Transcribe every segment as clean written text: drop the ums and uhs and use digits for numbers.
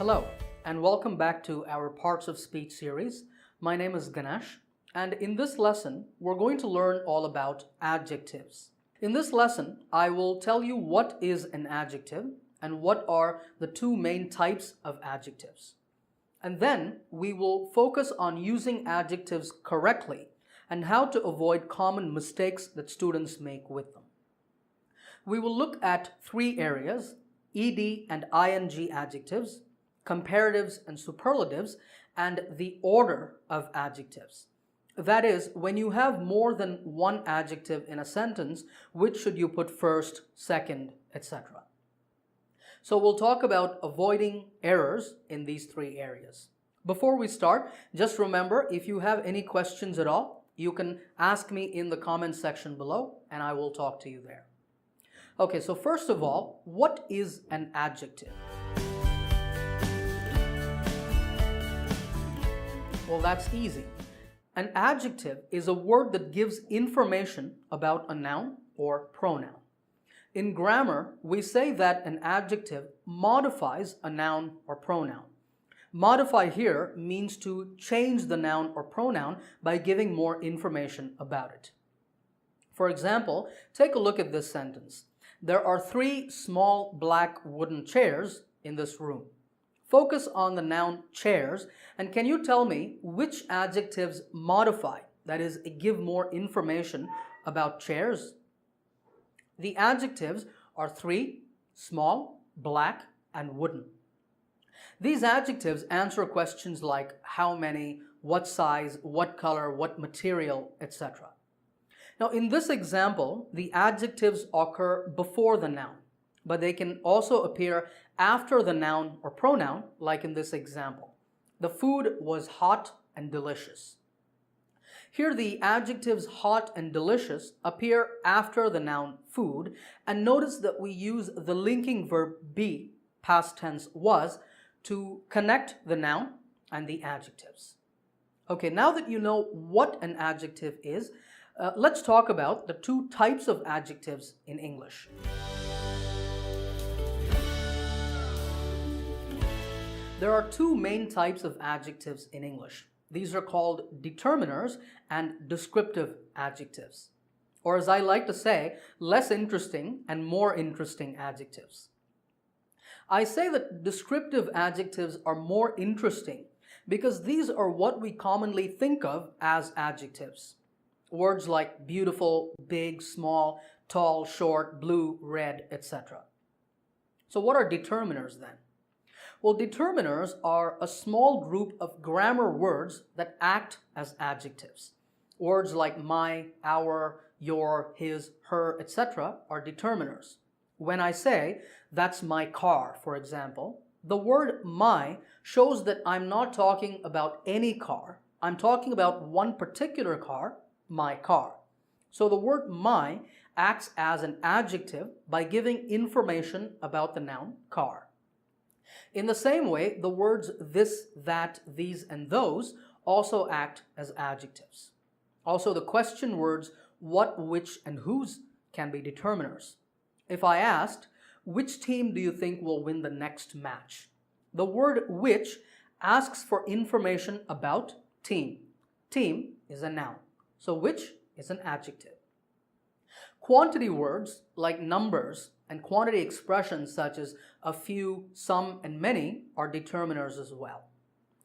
Hello, and welcome back to our Parts of Speech series. My name is Ganesh, and in this lesson, we're going to learn all about adjectives. In this lesson, I will tell you what is an adjective and what are the two main types of adjectives. And then we will focus on using adjectives correctly and how to avoid common mistakes that students make with them. We will look at three areas: ed and ing adjectives, comparatives and superlatives, and the order of adjectives. That is, when you have more than one adjective in a sentence, which should you put first, second, etc. So we'll talk about avoiding errors in these three areas. Before we start, just remember, if you have any questions at all, you can ask me in the comments section below and I will talk to you there. Okay, so first of all, what is an adjective? Well, that's easy. An adjective is a word that gives information about a noun or pronoun. In grammar, we say that an adjective modifies a noun or pronoun. Modify here means to change the noun or pronoun by giving more information about it. For example, take a look at this sentence. There are 3 small black wooden chairs in this room. Focus on the noun chairs, and can you tell me which adjectives modify, that is, give more information about chairs? The adjectives are 3, small, black, and wooden. These adjectives answer questions like how many, what size, what color, what material, etc. Now, in this example, the adjectives occur before the noun, but they can also appear after the noun or pronoun, like in this example. The food was hot and delicious. Here, the adjectives hot and delicious appear after the noun food, and notice that we use the linking verb be, past tense was, to connect the noun and the adjectives. Okay, now that you know what an adjective is, let's talk about the two types of adjectives in English. There are two main types of adjectives in English. These are called determiners and descriptive adjectives, or as I like to say, less interesting and more interesting adjectives. I say that descriptive adjectives are more interesting because these are what we commonly think of as adjectives. Words like beautiful, big, small, tall, short, blue, red, etc. So what are determiners then? Well, determiners are a small group of grammar words that act as adjectives. Words like my, our, your, his, her, etc. are determiners. When I say, that's my car, for example, the word my shows that I'm not talking about any car. I'm talking about one particular car, my car. So the word my acts as an adjective by giving information about the noun car. In the same way, the words this, that, these, and those also act as adjectives. Also, the question words what, which, and whose can be determiners. If I asked, which team do you think will win the next match? The word which asks for information about team. Team is a noun, so which is an adjective. Quantity words like numbers and quantity expressions such as a few, some, and many are determiners as well.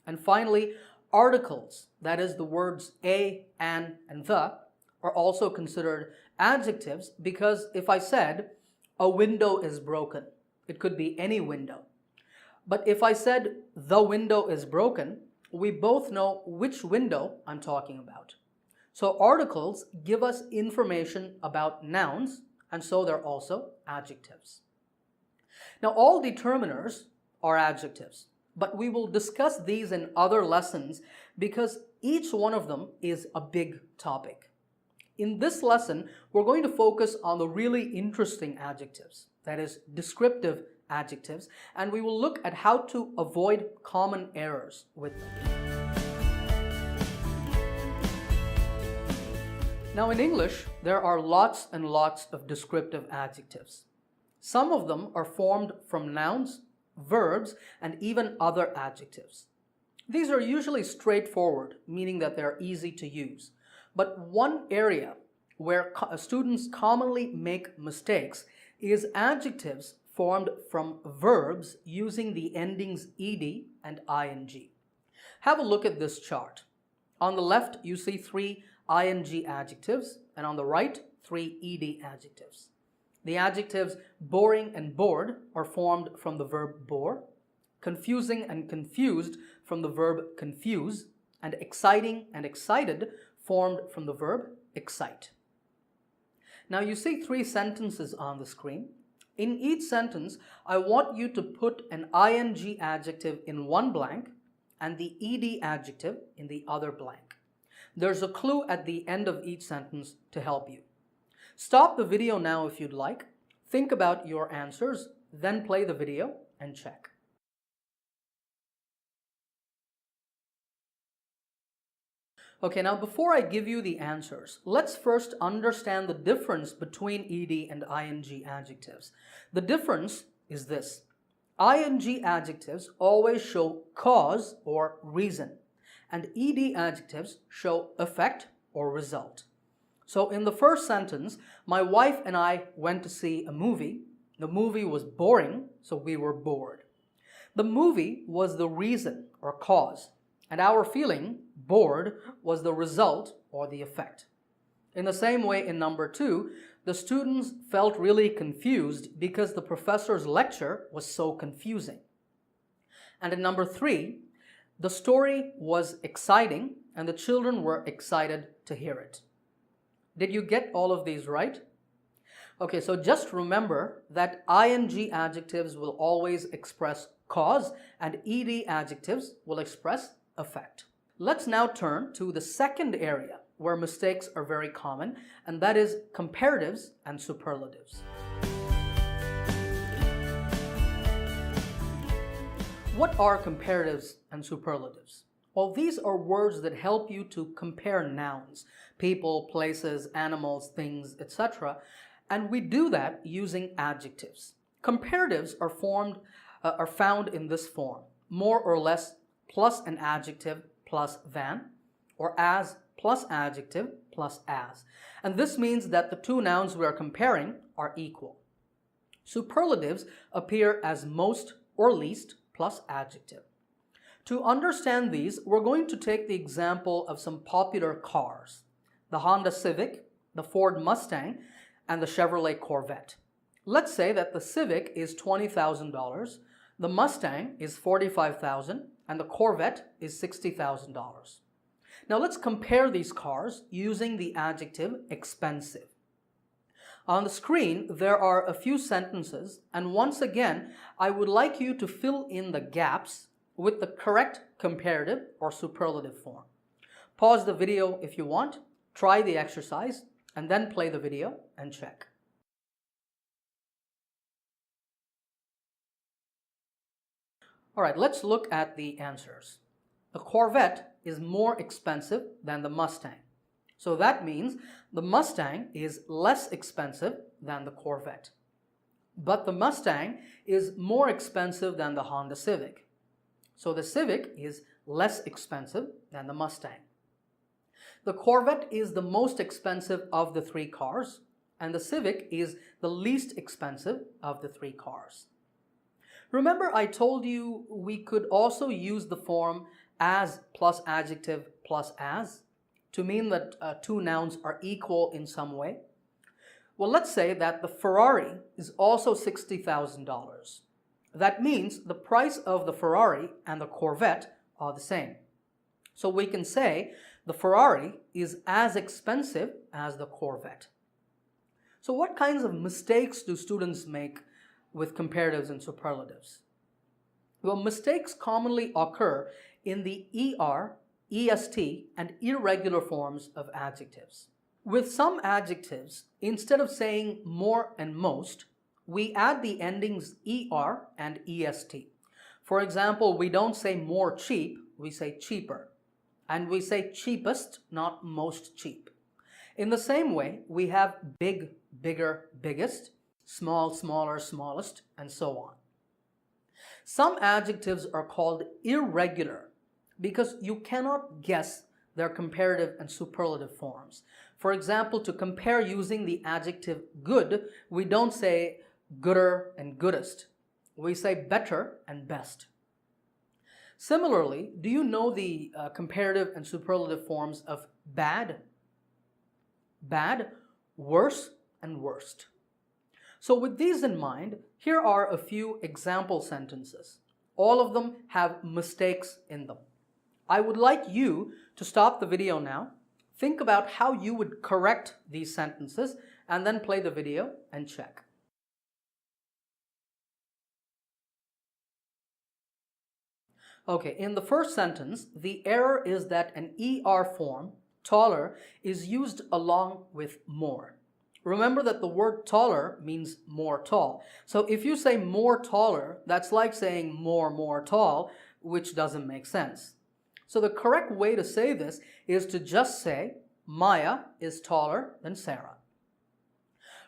And finally, articles, that is the words a, an, and the, are also considered adjectives because if I said, a window is broken, it could be any window. But if I said, the window is broken, we both know which window I'm talking about. So articles give us information about nouns, and so they're also adjectives. Now, all determiners are adjectives, but we will discuss these in other lessons because each one of them is a big topic. In this lesson, we're going to focus on the really interesting adjectives, that is, descriptive adjectives, and we will look at how to avoid common errors with them. Now, in English, there are lots and lots of descriptive adjectives. Some of them are formed from nouns verbs, and even other adjectives. These are usually straightforward, meaning that they're easy to use. But one area where students commonly make mistakes is adjectives formed from verbs using the endings ed and ing. Have a look at this chart. On the left, you see 3 ing adjectives, and on the right, 3 ed adjectives. The adjectives boring and bored are formed from the verb bore, confusing and confused from the verb confuse, and exciting and excited formed from the verb excite. Now you see 3 sentences on the screen. In each sentence, I want you to put an ing adjective in one blank and the ed adjective in the other blank. There's a clue at the end of each sentence to help you. Stop the video now if you'd like. Think about your answers, then play the video and check. Okay, now before I give you the answers, let's first understand the difference between ed and ing adjectives. The difference is this. Ing adjectives always show cause or reason, and ed adjectives show effect or result. So in the first sentence, my wife and I went to see a movie. The movie was boring, so we were bored. The movie was the reason or cause, and our feeling, bored, was the result or the effect. In the same way, in number 2, the students felt really confused because the professor's lecture was so confusing. And in number 3, the story was exciting and the children were excited to hear it. Did you get all of these right? Okay, so just remember that ing adjectives will always express cause and ed adjectives will express effect. Let's now turn to the second area where mistakes are very common, and that is comparatives and superlatives. What are comparatives and superlatives? Well, these are words that help you to compare nouns, people, places, animals, things, etc. And we do that using adjectives. Comparatives are found in this form: more or less plus an adjective plus than, or as plus adjective plus as. And this means that the two nouns we are comparing are equal. Superlatives appear as most or least plus adjective. To understand these, we're going to take the example of some popular cars: the Honda Civic, the Ford Mustang, and the Chevrolet Corvette. Let's say that the Civic is $20,000, the Mustang is $45,000, and the Corvette is $60,000. Now let's compare these cars using the adjective expensive. On the screen, there are a few sentences, and once again, I would like you to fill in the gaps with the correct comparative or superlative form. Pause the video if you want, try the exercise, and then play the video and check. All right, let's look at the answers. The Corvette is more expensive than the Mustang. So that means the Mustang is less expensive than the Corvette. But the Mustang is more expensive than the Honda Civic. So the Civic is less expensive than the Mustang. The Corvette is the most expensive of the three cars, and the Civic is the least expensive of the three cars. Remember, I told you we could also use the form as plus adjective plus as to mean that two nouns are equal in some way. Well, let's say that the Ferrari is also $60,000. That means the price of the Ferrari and the Corvette are the same. So we can say the Ferrari is as expensive as the Corvette. So what kinds of mistakes do students make with comparatives and superlatives? Well, mistakes commonly occur in the ER, EST, and irregular forms of adjectives. With some adjectives, instead of saying more and most, we add the endings ER and EST. For example, we don't say more cheap, we say cheaper. And we say cheapest, not most cheap. In the same way, we have big, bigger, biggest, small, smaller, smallest, and so on. Some adjectives are called irregular because you cannot guess their comparative and superlative forms. For example, to compare using the adjective good, we don't say gooder and goodest. We say better and best. Similarly, do you know the comparative and superlative forms of bad? Bad, worse, and worst. So with these in mind, here are a few example sentences. All of them have mistakes in them. I would like you to stop the video now, think about how you would correct these sentences, and then play the video and check. Okay, in the first sentence, the error is that an ER form, taller, is used along with more. Remember that the word taller means more tall. So if you say more taller, that's like saying more tall, which doesn't make sense. So the correct way to say this is to just say, Maya is taller than Sarah.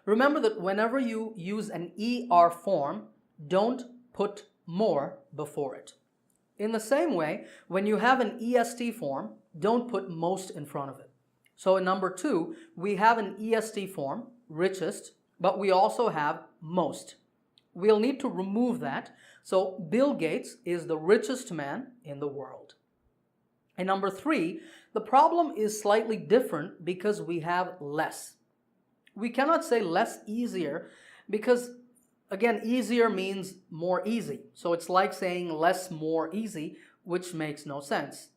Remember that whenever you use an ER form, don't put more before it. In the same way, when you have an EST form, don't put most in front of it. So in number 2, we have an EST form, richest, but we also have most. We'll need to remove that. So Bill Gates is the richest man in the world. In number 3, the problem is slightly different because we have less. We cannot say less easier because, again, easier means more easy. So it's like saying less more easy, which makes no sense.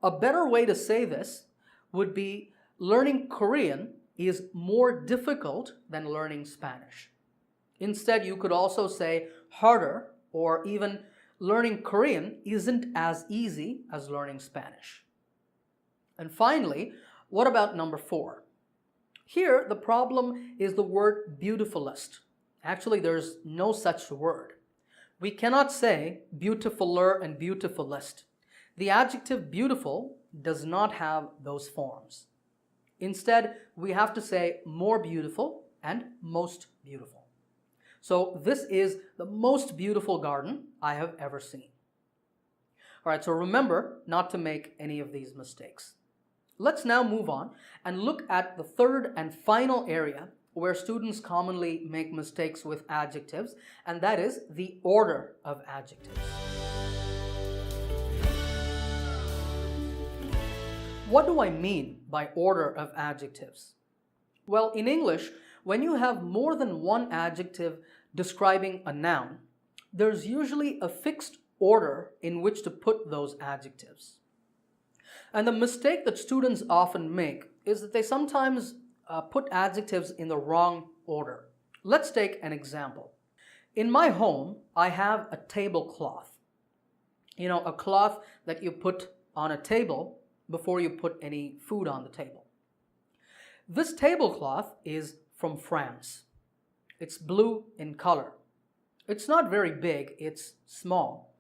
A better way to say this would be learning Korean is more difficult than learning Spanish. Instead, you could also say harder, or even learning Korean isn't as easy as learning Spanish. And finally, what about number 4? Here, the problem is the word beautifulest. Actually, there's no such word. We cannot say beautifuler and beautifulest. The adjective beautiful does not have those forms. Instead, we have to say more beautiful and most beautiful. So this is the most beautiful garden I have ever seen. All right, so remember not to make any of these mistakes. Let's now move on and look at the third and final area where students commonly make mistakes with adjectives, and that is the order of adjectives. What do I mean by order of adjectives? Well, in English, when you have more than one adjective describing a noun, there's usually a fixed order in which to put those adjectives. And the mistake that students often make is that they sometimes put adjectives in the wrong order. Let's take an example. In my home, I have a tablecloth. You know, a cloth that you put on a table before you put any food on the table. This tablecloth is from France. It's blue in color. It's not very big, it's small.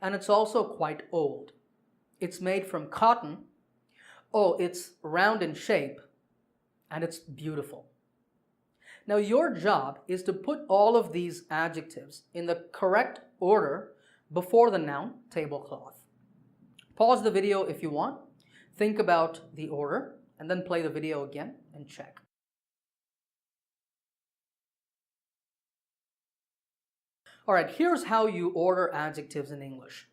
And it's also quite old. It's made from cotton. Oh, it's round in shape, and it's beautiful. Now, your job is to put all of these adjectives in the correct order before the noun tablecloth. Pause the video if you want, think about the order, and then play the video again and check. All right, here's how you order adjectives in English.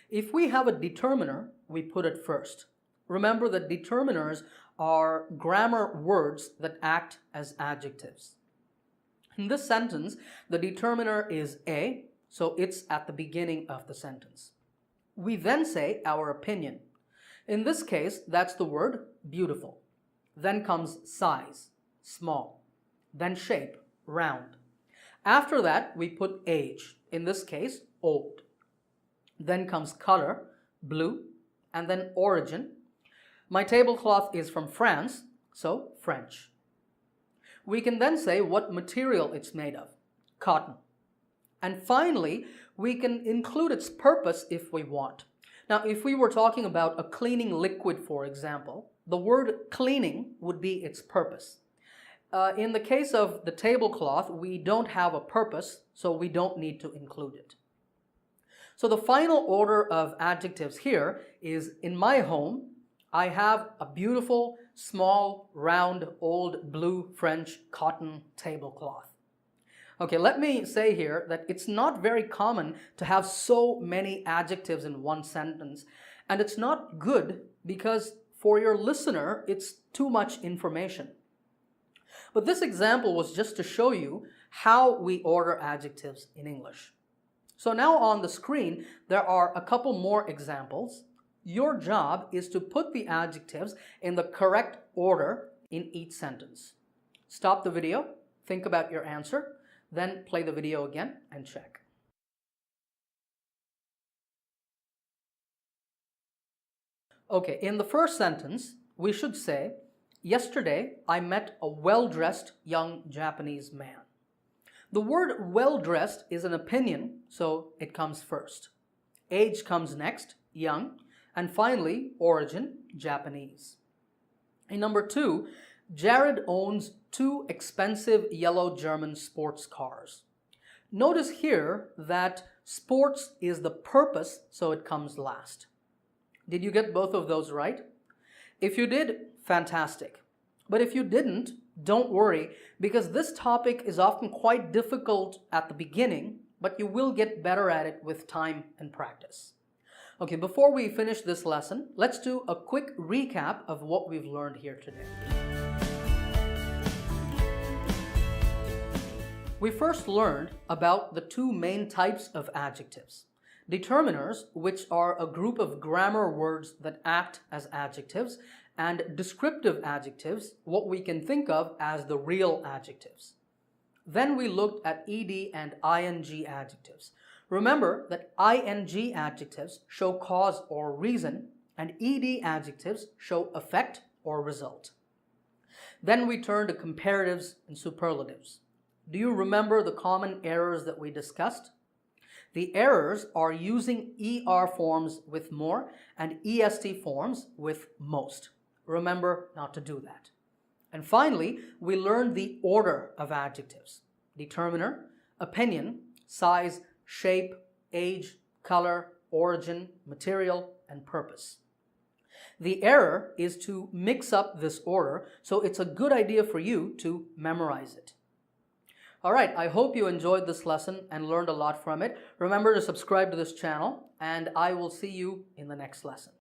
If we have a determiner, we put it first. Remember that determiners are grammar words that act as adjectives. In this sentence, the determiner is A, so it's at the beginning of the sentence. We then say our opinion. In this case, that's the word beautiful. Then comes size, small. Then shape, round. After that, we put age, in this case, old. Then comes color, blue, and then origin. My tablecloth is from France, so French. We can then say what material it's made of, cotton. And finally, we can include its purpose if we want. Now, if we were talking about a cleaning liquid, for example, the word cleaning would be its purpose. In the case of the tablecloth, we don't have a purpose, so we don't need to include it. So the final order of adjectives here is in my home, I have a beautiful, small, round, old blue French cotton tablecloth. Okay, let me say here that it's not very common to have so many adjectives in one sentence, and it's not good because for your listener, it's too much information. But this example was just to show you how we order adjectives in English. So now on the screen, there are a couple more examples. Your job is to put the adjectives in the correct order in each sentence. Stop the video, think about your answer, then play the video again and check. Okay, in the first sentence, we should say, yesterday I met a well-dressed young Japanese man. The word well-dressed is an opinion, so it comes first. Age comes next, young, and finally, origin, Japanese. In number 2, Jared owns 2 expensive yellow German sports cars. Notice here that sports is the purpose, so it comes last. Did you get both of those right? If you did, fantastic. But if you didn't, don't worry, because this topic is often quite difficult at the beginning, but you will get better at it with time and practice. Okay, before we finish this lesson, let's do a quick recap of what we've learned here today. We first learned about the 2 main types of adjectives. Determiners, which are a group of grammar words that act as adjectives, and descriptive adjectives, what we can think of as the real adjectives. Then we looked at ed and ing adjectives. Remember that ing adjectives show cause or reason, and ed adjectives show effect or result. Then we turned to comparatives and superlatives. Do you remember the common errors that we discussed? The errors are using ER forms with more and EST forms with most. Remember not to do that. And finally, we learned the order of adjectives: determiner, opinion, size, shape, age, color, origin, material, and purpose. The error is to mix up this order, so it's a good idea for you to memorize it. All right, I hope you enjoyed this lesson and learned a lot from it. Remember to subscribe to this channel, and I will see you in the next lesson.